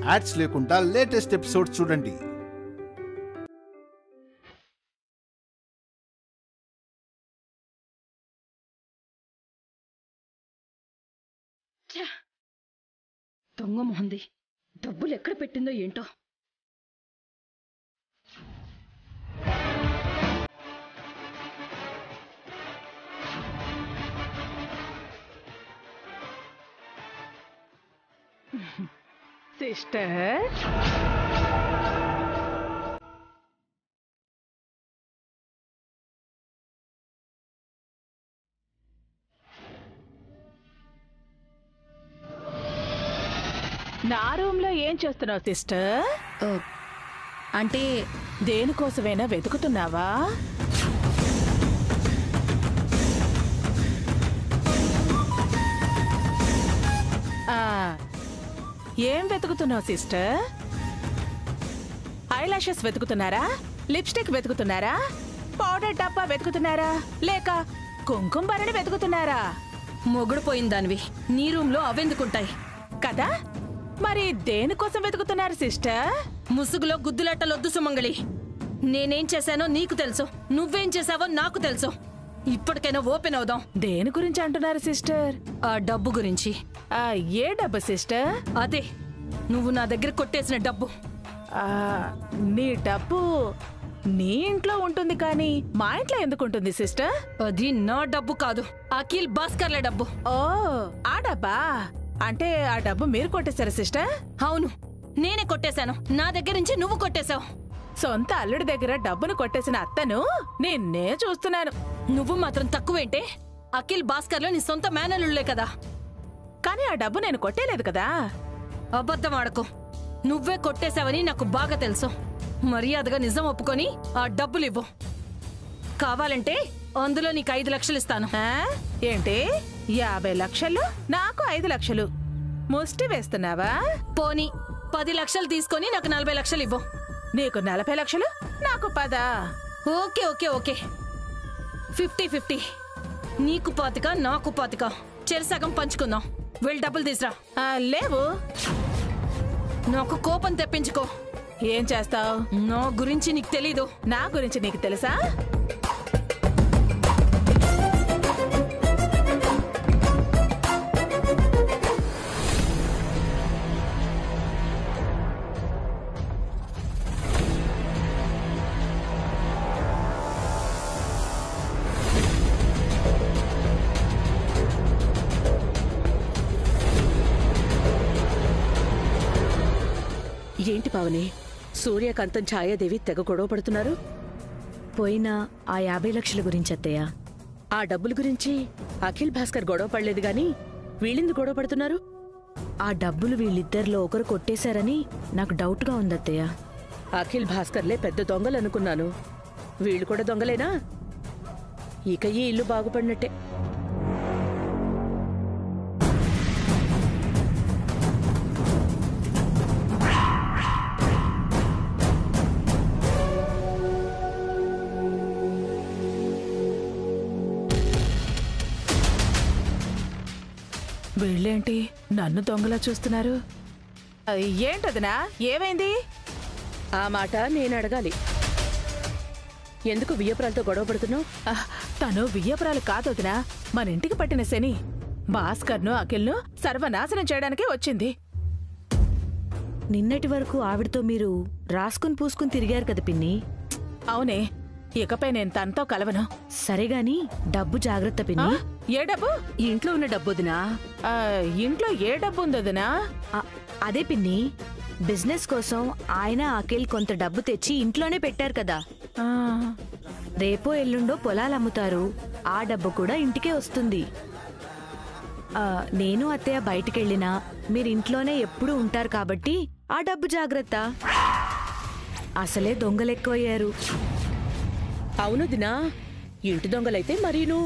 Ads లేకుండా latest episodes చూడండి. దొంగ మొహంది డబ్బులు ఎక్కడ పెట్టిందో ఏంటో. సిస్టర్, నా రూమ్ లో ఏం చేస్తున్నావు సిస్టర్? అంటే దేనికోసమైనా వెతుకుతున్నావా? ఏం వెతుకుతున్నావు సిస్టర్? ఐ లాషెస్ వెతుకుతున్నారా? లిప్స్టిక్ వెతుకుతున్నారా? పౌడర్ డబ్బా వెతుకుతున్నారా? లేక కుంకుమ భరణి వెతుకుతున్నారా? మొగుడు పోయిందానివి, నీ రూమ్ లో అవెందుకుంటాయి కదా? మరి దేనికోసం వెతుకుతున్నారు సిస్టర్? ముసుగులో గుద్దులెట్టలొద్దు సుమంగళి. నేనేం చేశానో నీకు తెలుసు, నువ్వేం చేశావో నాకు తెలుసు. ఇప్పటికైనా ఓపెన్ అవుదాం. దేని గురించి అంటున్నారు సిస్టర్? ఆ డబ్బు గురించి. ఏ డబ్బు సిస్టర్? అదే నువ్వు నా దగ్గర కొట్టేసిన డబ్బు. నీ డబ్బు నీ ఇంట్లో ఉంటుంది కానీ మా ఇంట్లో ఎందుకు ఉంటుంది సిస్టర్? అది నా డబ్బు కాదు, అఖిల్ భాస్కర్ల డబ్బు. ఓ, ఆ డబ్బా? అంటే ఆ డబ్బు మీరు కొట్టేశారా సిస్టర్? అవును, నేనే కొట్టేశాను. నా దగ్గర నుంచి నువ్వు కొట్టేశావు. సొంత అల్లుడి దగ్గర డబ్బును కొట్టేసిన అత్తను నిన్నే చూస్తున్నాను. నువ్వు మాత్రం తక్కువేంటే? అఖిల్ భాస్కర్లో నీ సొంత మేనల్లుళ్లే కదా. కానీ ఆ డబ్బు నేను కొట్టేలేదు కదా. అబద్ధం ఆడకు. నువ్వే కొట్టేశావని నాకు బాగా తెలుసు. మర్యాదగా నిజం ఒప్పుకొని ఆ డబ్బులు ఇవ్వు. కావాలంటే అందులో నీకు 5 లక్షలు ఇస్తాను. ఏంటి 50 లక్షలు? నాకు 5 లక్షలు ముష్టి వేస్తున్నావా? పోనీ 10 లక్షలు తీసుకొని నాకు 40 లక్షలు ఇవ్వు. నీకు 40 లక్షలు, నాకు 10. Okay okay okay, 50-50. నీకు 25, నాకు 25. చెరసగం పంచుకుందాం. వెళ్ళి డబ్బులు తీసురా. లేవు. నాకు కోపం తెప్పించుకో. ఏం చేస్తావు? నా గురించి నీకు తెలీదు. నా గురించి నీకు తెలుసా? ఏంటి పావని, సూర్యకాంతం ఛాయాదేవి తెగ గొడవ పడుతున్నారు? పోయినా ఆ 50 లక్షల గురించి అత్తయ్య. ఆ డబ్బుల గురించి అఖిల్ భాస్కర్ గొడవ పడలేదు గాని వీళ్ళెందుకు గొడవ పడుతున్నారు? ఆ డబ్బులు వీళ్ళిద్దరిలో ఒకరు కొట్టేశారని నాకు డౌట్గా ఉందత్తయ్య. అఖిల్ భాస్కర్లే పెద్ద దొంగలనుకున్నాను. వీళ్ళు కూడా దొంగలేనా? ఇక ఈ ఇల్లు బాగుపడినట్టే. వీళ్ళేంటి నన్ను దొంగలా చూస్తున్నారు? ఏంటదినా? ఏమైంది? ఆ మాట నేను అడగాలి. ఎందుకు వియ్యపురాలతో గొడవ పడుతున్నావు? తను వియ్యపురాలు కాదొదినా, మన ఇంటికి పట్టిన శని భాస్కర్ను అఖిల్ను సర్వనాశనం చేయడానికి వచ్చింది. నిన్నటి వరకు ఆవిడతో మీరు రాసుకుని పూసుకుని తిరిగారు కదా పిన్ని. అవునే, ఇకపై నేను తనతో కలవను. సరేగాని డబ్బు జాగ్రత్త పిన్ని. ఏ డబ్బు? ఇంట్లో ఉన్న డబ్బుదినా? ఇంట్లో ఏ డబ్బు ఉందదినా? అదే పిన్ని, బిజినెస్ కోసం ఆయన అఖిల్ కొంత డబ్బు తెచ్చి ఇంట్లోనే పెట్టారు కదా. రేపో ఎల్లుండో పొలాలు అమ్ముతారు, ఆ డబ్బు కూడా ఇంటికే వస్తుంది. నేను అత్తయ్య బయటికెళ్ళినా మీరు ఇంట్లోనే ఎప్పుడూ ఉంటారు కాబట్టి ఆ డబ్బు జాగ్రత్త. అసలే దొంగలెక్కువయ్యారు. అవును దినా, ఇంటి దొంగలైతే మరీను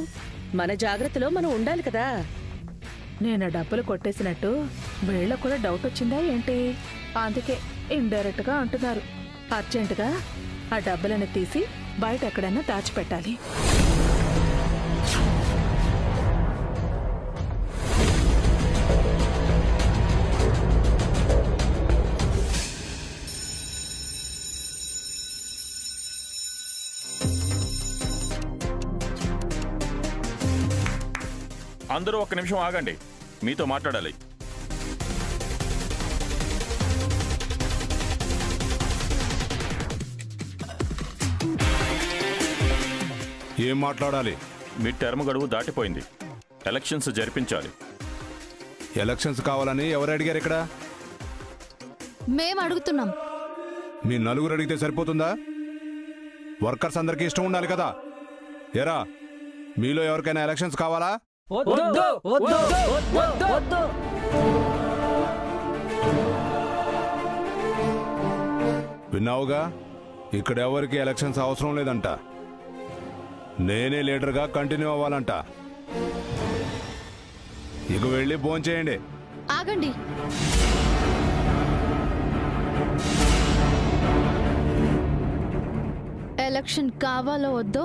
మన జాగ్రత్తలో మనం ఉండాలి కదా. నేను డబ్బులు కొట్టేసినట్టు వీళ్ళకు కూడా డౌట్ వచ్చిందా ఏంటి? అందుకే ఇండైరెక్ట్ గా అంటున్నారు. అర్జెంటుగా ఆ డబ్బులను తీసి బయట ఎక్కడన్నా దాచిపెట్టాలి. అందరూ ఒక్క నిమిషం ఆగండి, మీతో మాట్లాడాలి. ఏం మాట్లాడాలి? మీ టర్మ్ గడువు దాటిపోయింది, ఎలక్షన్స్ జరిపించాలి. ఎలక్షన్స్ కావాలని ఎవరు అడిగారు ఇక్కడ? మేం అడుగుతున్నాం. మీ నలుగురు అడిగితే సరిపోతుందా? వర్కర్స్ అందరికీ ఇష్టం ఉండాలి కదా. ఎరా, మీలో ఎవరికైనా ఎలక్షన్స్ కావాలా? విన్నావుగా, ఇక్కడ ఎవరికి ఎలక్షన్స్ అవసరం లేదంట. నేనే లీడర్గా కంటిన్యూ అవ్వాలంట. ఇక వెళ్ళి భోంచేయండి. ఆగండి. ఎలక్షన్ కావాలో వద్దో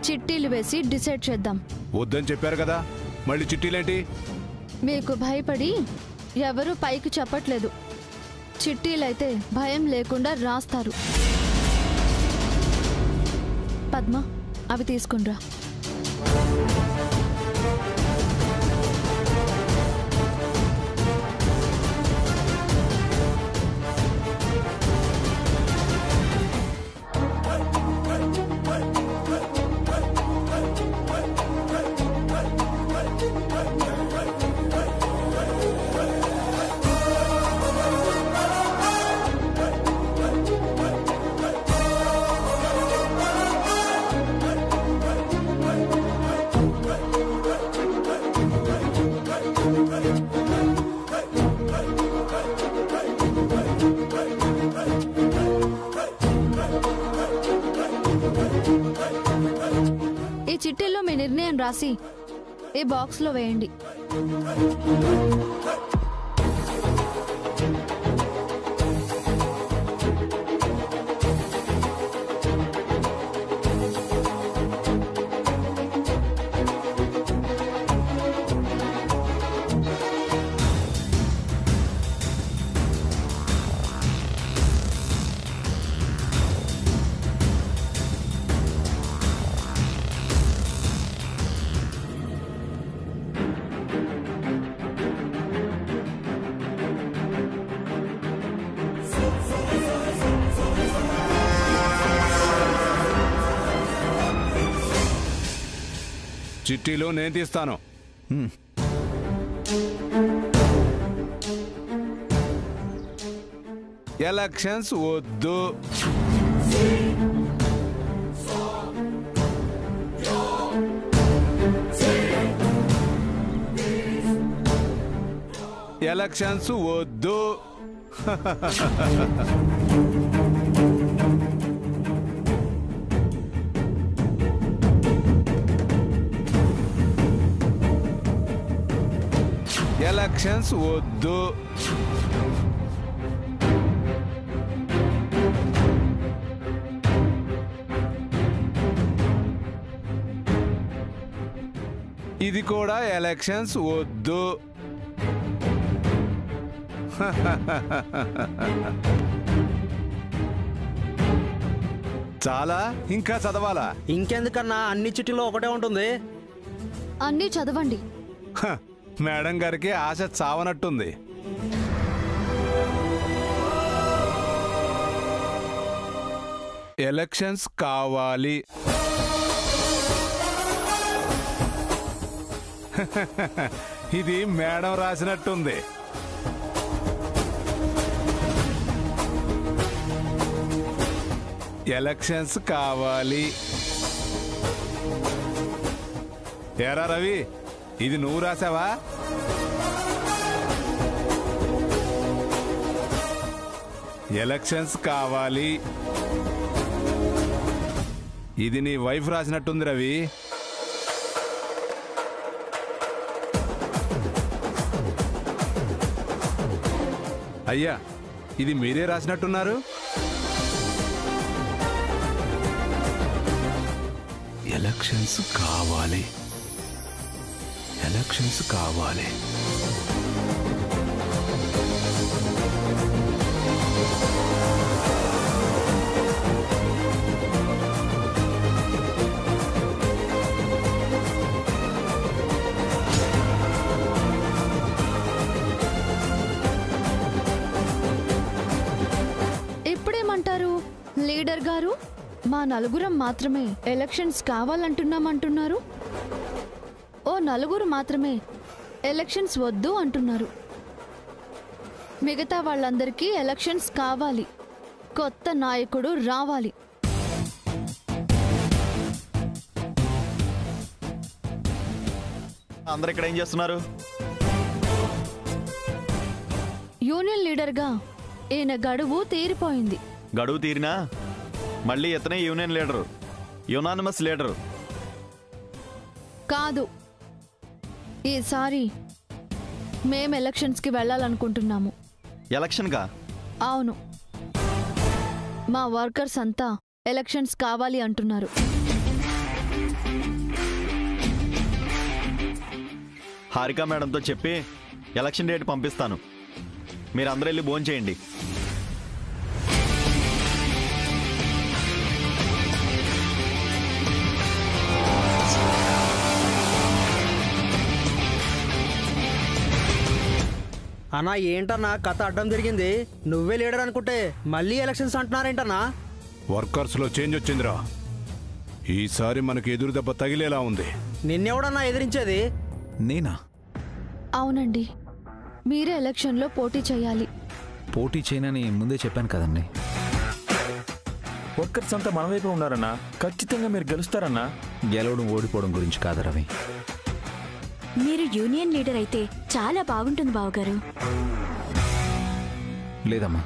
చిట్టీలు వేసి డిసైడ్ చేద్దాం. వద్దని చెప్పారు కదా, మళ్ళీ చిట్టీలేంటి? మీకు భయపడి ఎవరు పైకి చెప్పట్లేదు. చిట్టీలైతే భయం లేకుండా రాస్తారు. పద్మ, అవి తీసుకునిరా. ఈ చిట్టీల్లో మీ నిర్ణయం రాసి ఈ బాక్స్లో వేయండి. చిట్టీలు నేను తీస్తాను. ఎలక్షన్స్ వద్దు. ఎలక్షన్స్ వద్దు. ఎలక్షన్స్ వద్దు. ఇది కూడా ఎలక్షన్స్ వద్దు. చాలా ఇంకా చదవాలా? ఇంకెందుకన్నా, అన్ని చిట్టీలో ఒకటే ఉంటుంది. అన్నీ చదవండి. మేడం గారికి ఆశ చావనట్టుంది. ఎలక్షన్స్ కావాలి. ఇది మేడం రాసినట్టుంది. ఎలక్షన్స్ కావాలి. ఏరా రవి, ఇది నువ్వు రాసావా? ఎలక్షన్స్ కావాలి. ఇది నీ వైఫ్ రాసినట్టుంది రవి. అయ్యా, ఇది మీరే రాసినట్టున్నారు. ఎలక్షన్స్ కావాలి. ఎలక్షన్స్ కావాలి. లీడర్ గారు, మా నలుగురం మాత్రమే ఎలక్షన్స్ కావాలంటున్నామంటున్నారు. ఓ నలుగురు మాత్రమే ఎలక్షన్స్ వద్దు అంటున్నారు. మిగతా వాళ్ళందరికీ ఎలక్షన్స్ కావాలి. కొత్త నాయకుడు రావాలి. అందరు ఇక్కడ ఏం చేస్తున్నారు? యూనియన్ లీడర్గా ఈయన గడువు తీరిపోయింది. గడువు తీరినా మళ్ళీ ఇతనే యూనియన్ లీడరు, యునానిమస్ లీడరు కాదు. ఈసారి మేం ఎలక్షన్స్కి వెళ్ళాలనుకుంటున్నాము. ఎలక్షన్గా? అవును, మా వర్కర్స్ అంతా ఎలక్షన్స్ కావాలి అంటున్నారు. హారిక మేడంతో చెప్పి ఎలక్షన్ డేట్ పంపిస్తాను. మీరు అందరూ వెళ్ళి భోంచేయండి. అన్నా ఏంటన్నా కథ అడ్డం జరిగింది? నువ్వే లీడర్ అనుకుంటే మళ్ళీ ఎలక్షన్స్ అంటున్నారేంటన్నా? వర్కర్స్లో చేంజ్ వచ్చిందిరా. ఈసారి మనకి ఎదురు దెబ్బ తగిలేలా ఉంది. నిన్నెవడన్నా ఎదిరించేది? నేనా? అవునండి, మీరే ఎలక్షన్లో పోటీ చేయాలి. పోటీ చేయనని ముందే చెప్పాను కదండి. వర్కర్స్ అంతా మన వైపు ఉన్నారన్నా. ఖచ్చితంగా మీరు గెలుస్తారన్నా. గెలవడం ఓడిపోవడం గురించి కాదు రవి. మీరు యూనియన్ లీడర్ అయితే చాలా బాగుంటుంది బావగారు. లేదమ్మా,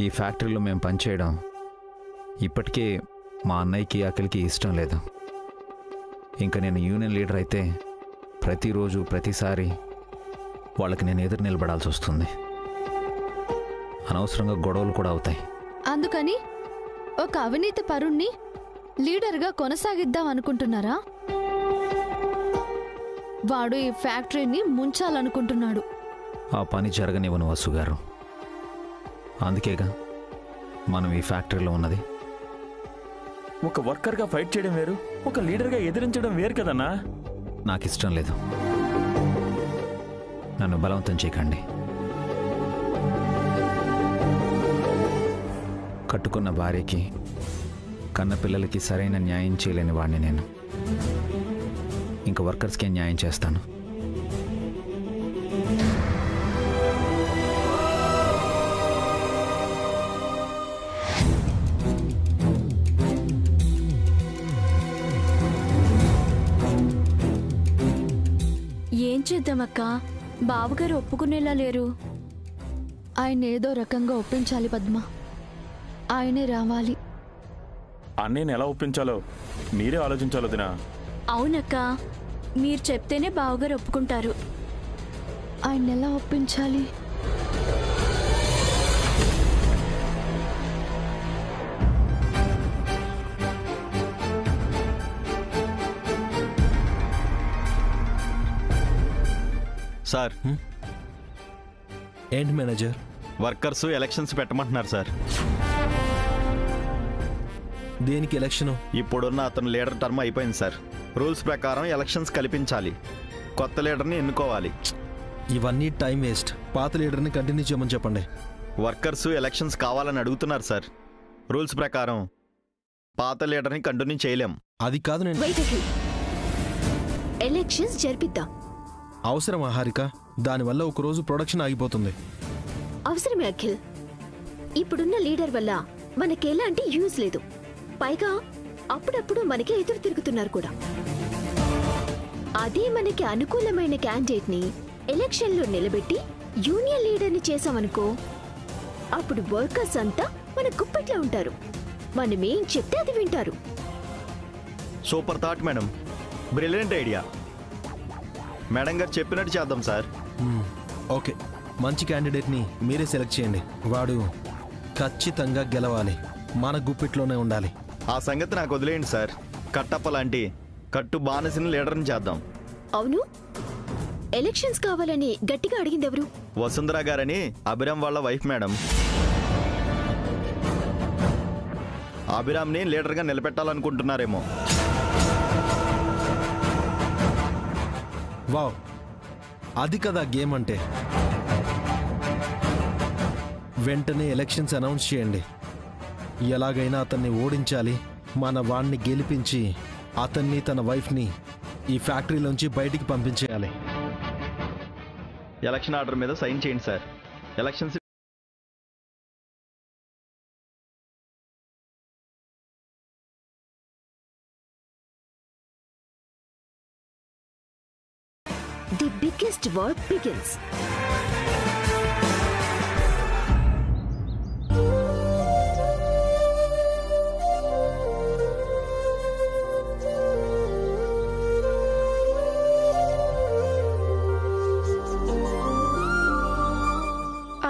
ఈ ఫ్యాక్టరీలో మేము పనిచేయడం ఇప్పటికే మా అన్నయ్యకి అక్కడికి ఇష్టం లేదు. ఇంకా నేను యూనియన్ లీడర్ అయితే ప్రతిరోజు ప్రతిసారి వాళ్ళకి నేను ఎదురు నిలబడాల్సి వస్తుంది. అనవసరంగా గొడవలు కూడా అవుతాయి. అందుకని ఒక అవినీతి పరుణ్ణి లీడర్గా కొనసాగిద్దాం అనుకుంటున్నారా? వాడు ఈ ఫ్యాక్టరీని ముంచాలనుకుంటున్నాడు. ఆ పని జరగనివ్వను వసు గారు. అందుకేగా మనం ఈ ఫ్యాక్టరీలో ఉన్నది. ఒక వర్కర్గా ఫైట్ చేయడం వేరు, ఒక లీడర్గా ఎదిరించడం వేరు కదన్నా. నాకు ఇష్టం లేదు. నన్ను బలవంతం చేయకండి. కట్టుకున్న భార్యకి కన్న పిల్లలకి సరైన న్యాయం చేయలేని వాడిని నేను. ఇంకా వర్కర్స్కి న్యాయం చేస్తాను. ఏం చేద్దామక్క, బావగారు ఒప్పుకునేలా లేరు. ఆయన ఏదో రకంగా ఒప్పించాలి పద్మ. ఆయనే రావాలి. అన్నయ్యని ఎలా ఒప్పించాలో మీరే ఆలోచించాలో దినా. అవునక్క, మీరు చెప్తేనే బావగారు ఒప్పుకుంటారు. ఆయన ఎలా ఒప్పించాలి? సార్. ఏంటి మేనేజర్? వర్కర్స్ ఎలక్షన్స్ పెట్టమంటున్నారు సార్. దేనికి ఎలక్షన్? ఇప్పుడున్న అతను లీడర్ టర్మ్ అయిపోయింది సార్. రూల్స్ ప్రకారం ఎలక్షన్స్ కల్పించాలి. కొత్త లీడర్ని ఎన్నుకోవాలి. ఇవన్నీ టైం వేస్ట్. పాత లీడర్ని కంటిన్యూ చేయమని చెప్పండి. వర్కర్స్ ఎలక్షన్స్ కావాలని అడుగుతున్నారు సార్. రూల్స్ ప్రకారం పాత లీడర్ని కంటిన్యూ చేయలేం. అది కాదు. నేను ఎలక్షన్స్ జరిపిద్దాం. అవసరం హారిక? దానివల్ల ఒకరోజు ప్రొడక్షన్ ఆగిపోతుంది. అవసరమే అఖిల్. ఇప్పుడున్న లీడర్ వల్ల మనకెలాంటి యూజ్ లేదు. పైగా అప్పుడప్పుడు మనకి ఎదురు తిరుగుతున్నారు కూడా. అదే మనకి అనుకూలమైన క్యాండిడేట్ ని ఎలక్షన్లో నిలబెట్టి యూనియన్ లీడర్ని చేసామనుకో, అప్పుడు వర్కర్స్ అంతా మన గుప్పెట్లో ఉంటారు. మనమేం చెప్తే అది వింటారు. Super thought madam. Brilliant idea. Madam గారు చెప్పినట్టు చేద్దాం సార్. ఓకే, మంచి క్యాండిడేట్ని మీరే సెలెక్ట్ చేయండి. వాడు ఖచ్చితంగా గెలవాలి. మన గుప్పిట్లోనే ఉండాలి. ఆ సంగతి నాకు వదిలేయండి సార్. కట్టప్ప లాంటి కట్టు బానిసని లీడర్ని చేద్దాం. అవును, ఎలక్షన్స్ కావాలని గట్టిగా అడిగింది ఎవరు? వసుంధర గారని అభిరామ్ వాళ్ళ వైఫ్ మేడం. అభిరామ్ని లీడర్గా నిలబెట్టాలనుకుంటున్నారేమో. వావ్, అది కదా గేమ్ అంటే. వెంటనే ఎలక్షన్స్ అనౌన్స్ చేయండి. ఎలాగైనా అతన్ని ఓడించాలి, మన వాణ్ణి గెలిపించి అతన్ని తన వైఫ్ని ఈ ఫ్యాక్టరీలోంచి బయటికి పంపించేయాలి. ఎలక్షన్ ఆర్డర్ మీద సైన్ చేయండి sir. Elections the biggest war begins.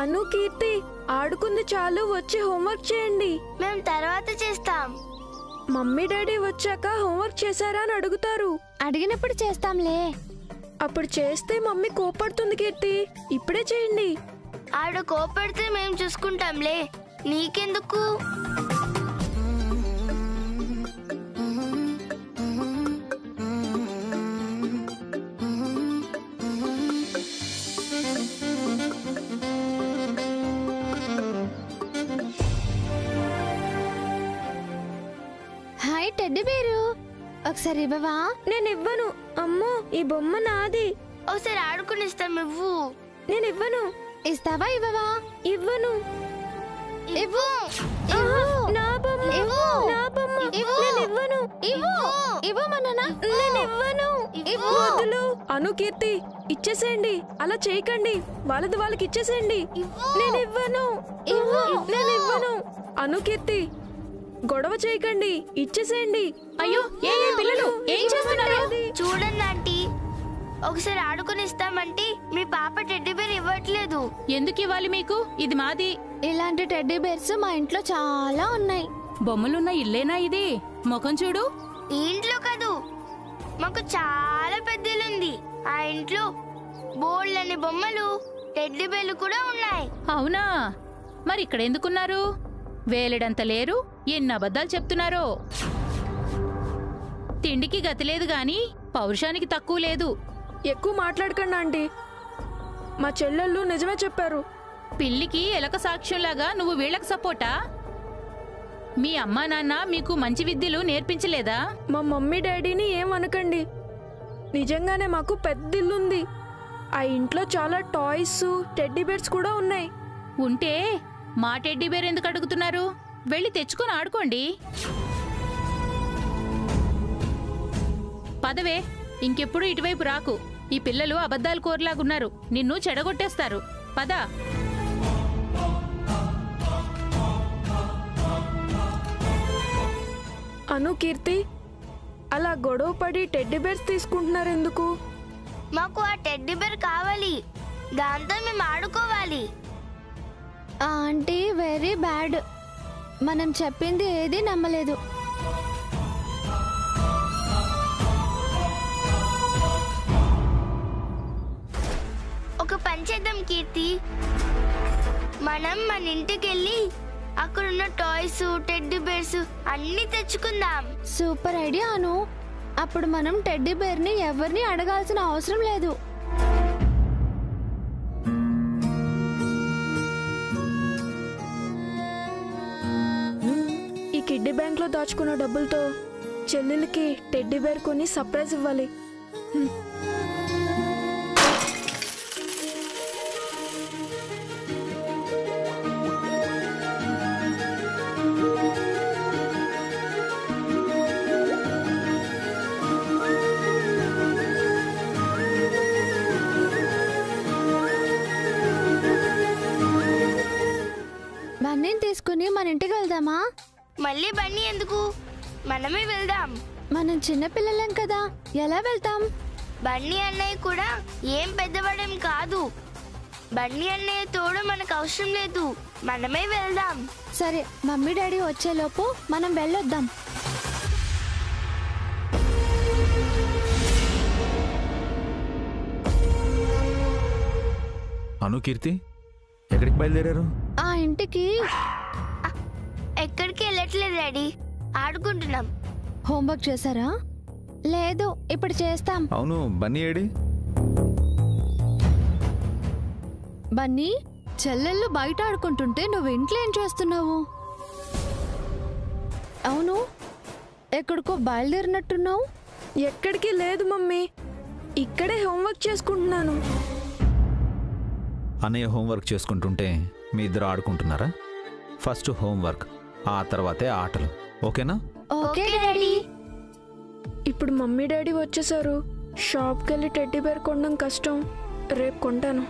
Anu, Keerthi ఆడుకుంది చాలు, వచ్చి హోంవర్క్ చేయండి. మేము తర్వాత చేస్తాం. మమ్మీ డాడీ వచ్చాక హోంవర్క్ చేశారా అని అడుగుతారు. అడిగినప్పుడు చేస్తాంలే. అప్పుడు చేస్తే మమ్మీ కోపడుతుంది కీర్తి, ఇప్పుడే చేయండి. ఆడ కోపడితే మేము చూసుకుంటాంలే, నీకెందుకు? హాయ్ టెడ్డీ బేరు, ఒకసారి ఇవ్వవా? నేను ఇవ్వను. అమ్మో, ఈ బొమ్మ నాది. ఒకసారి ఆడుకుని ఇస్తాం, ఇవ్వు. నేను ఇవ్వను. ఇస్తావా ఇవ్వవా? ఇవ్వను. ఇవ్వు. నా బొమ్మ, నా బొమ్మ. నేను ఇవ్వను. ఇవ్వమన్నా. నేను ఇవ్వను. వదులు. అను, కీర్తి ఇచ్చేసేయండి. అలా చేయకండి, వాళ్ళది వాళ్ళకి ఇచ్చేసేయండి. నేను ఇవ్వను. నేను ఇవ్వను. అను, కీర్తి గొడవ చేయకండి, ఇచ్చేసేయండి. అయ్యో, ఏ పిల్లలు ఏం చేస్తున్నారు? చూడండి ఆంటీ, ఒకసారి ఆడుకుని ఇస్తామంటే మీ పాప టెడ్డీ బేర్ ఇవ్వట్లేదు. ఎందుకు ఇవ్వాలి మీకు? ఇది మాది. ఇలాంటి టెడ్డీ బేర్స్ మా ఇంట్లో చాలా ఉన్నాయి. బొమ్మలున్న ఇల్లేనా ఇది? ముఖం చూడు. ఈ ఇంట్లో కాదు, మాకు చాలా పెద్ద ఇల్లుంది. ఆ ఇంట్లో బోల్డన్ని బొమ్మలు, టెడ్డీ బేర్లు కూడా ఉన్నాయి. అవునా? మరి ఇక్కడ ఎందుకున్నారు? వేలెడంత లేరు, ఎన్ని అబద్ధాలు చెప్తున్నారో. తిండికి గతి లేదు గాని పౌరుషానికి తక్కువ లేదు. ఎక్కువ మాట్లాడకండి ఆంటీ, మా చెల్లెళ్ళు నిజమే చెప్పారు. పిల్లికి ఎలక సాక్ష్యంలాగా నువ్వు వీళ్ళకి సపోర్టా? మీ అమ్మా నాన్న మీకు మంచి విద్యలు నేర్పించలేదా? మా మమ్మీ డాడీని ఏం అనకండి, నిజంగానే మాకు పెద్ద ఇల్లుంది. ఆ ఇంట్లో చాలా టాయ్స్, టెడ్డీ బేర్స్ కూడా ఉన్నాయి. ఉంటే మా టెడ్డీ బేర్ ఎందుకు అడుగుతున్నారు? వెళ్ళి తెచ్చుకొని ఆడుకోండి. పదవే, ఇంకెప్పుడు ఇటువైపు రాకు. ఈ పిల్లలు అబద్ధాలు కోరలాగున్నారు, నిన్ను చెడగొట్టేస్తారు. పద. అను, కీర్తి అలా గొడవ పడి టెడ్డీ బేర్స్ తీసుకుంటున్నారు ఎందుకు? మాకు ఆ టెడ్డీ బేర్ కావాలి, దాంతో మేము ఆడుకోవాలి. ఆంటీ వెరీ బ్యాడ్, మనం చెప్పింది ఏది నమ్మలేదు. ఒక పని చేద్దాం కీర్తి, మనం మన ఇంటికి వెళ్ళి అక్కడున్న టాయ్స్, టెడ్డీ బేర్స్ అన్ని తెచ్చుకుందాం. సూపర్ ఐడియా అను. అప్పుడు మనం టెడ్డీ బేర్ ని ఎవరిని అడగాల్సిన అవసరం లేదు. ఈ కిడ్డీ బ్యాంక్ లో దాచుకున్న డబ్బులతో చెల్లెలకి టెడ్డీ బేర్ కొని సర్ప్రైజ్ ఇవ్వాలి. బన్నీని తీసుకుని మన ఇంటికి వెళ్దామా? మళ్ళీ బన్నీ ఎందుకు, మనమే వెళ్దాం. మనం చిన్నపిల్లలం కదా, ఎలా వెళ్తాం? బన్నీ అన్నయ్య కూడా ఏం పెద్దవాడేం కాదు. బన్నీ అన్నయ్య తోడు మనకు అవసరం లేదు, మనమే వెళ్దాం. సరే, మమ్మీ డాడీ వచ్చేలోపు మనం వెళ్ళొద్దాం. అను, కీర్తి ఎక్కడికి బయలుదేరారు? ఆ ఇంటికి. ఎక్కడికి వెళ్ళట్లేదు డాడీ, ఆడుకుంటున్నాం. హోంవర్క్ చేశారా? లేదు, ఇప్పుడు చేస్తాం. అవును, బన్నీ ఏడి? బన్నీ, చెల్లెళ్ళు బయట ఆడుకుంటుంటే నువ్వు ఇంట్లో ఏం చేస్తున్నావు? అవును, ఎక్కడికో బయలుదేరినట్టున్నావు. ఎక్కడికి లేదు మమ్మీ, ఇక్కడే హోంవర్క్ చేసుకుంటున్నాను. అన్నయ్య హోంవర్క్ చేసుకుంటుంటే మీ ఇద్దరు ఆడుకుంటున్నారా? ఫస్ట్ హోంవర్క్, ఆ తర్వాతే ఆటలు. ఓకేనా? Okay daddy. ఇప్పుడు మమ్మీ డాడీ వచ్చేసారు. షాప్కి వెళ్ళి టెడ్డీ బేర్ కొనడం కష్టం. రేపు కొంటాను.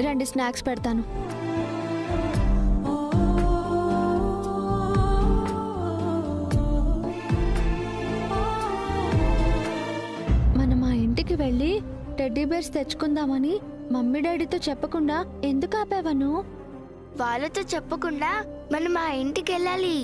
రండి, స్నాక్స్ పెడతాను. మనం ఆ ఇంటికి వెళ్ళి టెడ్డీ బేర్స్ తెచ్చుకుందామని మమ్మీ డాడీతో చెప్పకుండా ఎందుకు ఆపావను? వాళ్ళతో చెప్పకుండా మనం ఆ ఇంటికి వెళ్ళాలి.